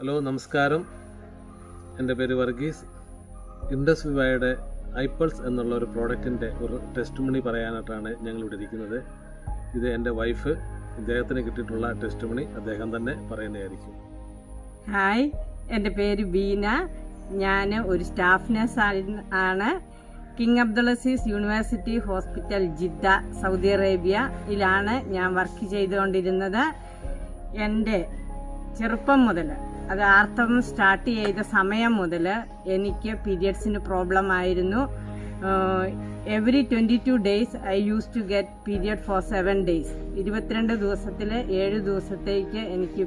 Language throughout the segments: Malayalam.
ഹലോ നമസ്കാരം, എൻ്റെ പേര് വർഗീസ്. ഇൻഡസ് വിവയുടെ ഐപ്പൾസ് എന്നുള്ള ഒരു പ്രോഡക്റ്റിൻ്റെ ഒരു ടെസ്റ്റ് മണി പറയാനായിട്ടാണ് ഞങ്ങളിവിടെ ഇരിക്കുന്നത്. ഇത് എൻ്റെ വൈഫ്, ഇദ്ദേഹത്തിന് കിട്ടിയിട്ടുള്ള ടെസ്റ്റ് മണി അദ്ദേഹം തന്നെ പറയുന്നതായിരിക്കും. ഹായ്, എൻ്റെ പേര് ബീന. ഞാൻ ഒരു സ്റ്റാഫ് നഴ്സ് ആണ്. King Abdul Aziz university hospital Jeddah, Saudi അറേബ്യയിലാണ് ഞാൻ വർക്ക് ചെയ്തുകൊണ്ടിരുന്നത്. എൻ്റെ ചെറുപ്പം മുതൽ, അത് ആർത്തവം സ്റ്റാർട്ട് ചെയ്ത സമയം മുതൽ എനിക്ക് പീരിയഡ്സിന് പ്രോബ്ലം ആയിരുന്നു. Every 22 days I use to get period for 7 days. 22 ദിവസത്തിൽ 7 ദിവസത്തേക്ക് എനിക്ക്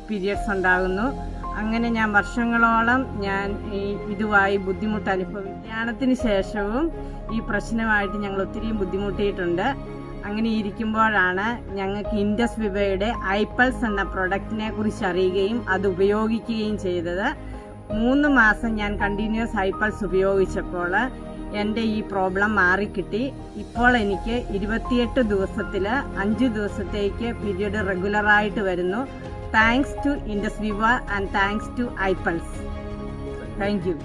പീരിയഡ്സ് ഉണ്ടാകുന്നു. അങ്ങനെ ഞാൻ വർഷങ്ങളോളം ഇതുമായി ബുദ്ധിമുട്ട് അനുഭവിക്കും. കല്യാണത്തിന് ശേഷവും ഈ പ്രശ്നമായിട്ട് ഞങ്ങൾ ഒത്തിരി ബുദ്ധിമുട്ടിയിട്ടുണ്ട്. അങ്ങനെ ഇരിക്കുമ്പോഴാണ് ഞങ്ങൾക്ക് ഇൻഡസ് വിവയുടെ ഐപ്പൾസ് എന്ന പ്രൊഡക്റ്റിനെ കുറിച്ച് അറിയുകയും അത് ഉപയോഗിക്കുകയും ചെയ്തത്. 3 മാസം ഞാൻ കണ്ടിന്യൂസ് ഐപ്പൾസ് ഉപയോഗിച്ചപ്പോൾ എൻ്റെ ഈ പ്രോബ്ലം മാറിക്കിട്ടി. ഇപ്പോൾ എനിക്ക് 28 ദിവസത്തിൽ 5 ദിവസത്തേക്ക് പീരിയഡ് റെഗുലറായിട്ട് വരുന്നു. Thanks to Indus Viva and thanks to iPulse. Thank U.